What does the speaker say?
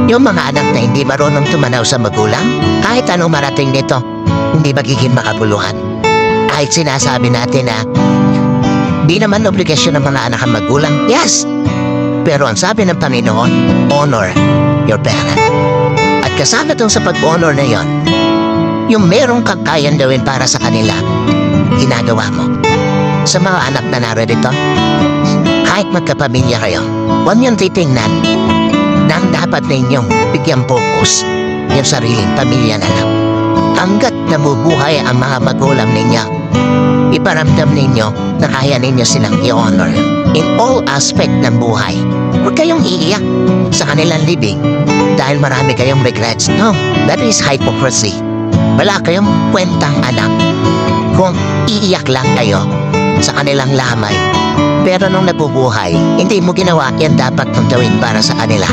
Yung mga anak na hindi marunong tumanaw sa magulang, kahit anong marating nito, hindi magiging makabuluhan. Kahit sinasabi natin na di naman obligasyon ng mga anak ang magulang, yes! Pero ang sabi ng Panginoon, honor your parent. At kasama tong sa pag-honor na yon, yung merong kang kayang gawin para sa kanila, ginagawa mo. Sa mga anak na narito, kahit magkapamilya kayo, huwag niyong titingnan na ang dapat ninyong bigyan focus yung sariling pamilya na lang. Hanggat nabubuhay ang mga magulang ninyo, iparamdam ninyo na kaya ninyo silang i-honor in all aspect ng buhay. Huwag kayong iiyak sa kanilang libing dahil marami kayong regrets. No, that is hypocrisy. Wala kayong kwentang anak kung iiyak lang kayo sa kanilang lamay. Pero nung nabubuhay, hindi mo ginawa yan dapat mong gawin para sa kanila.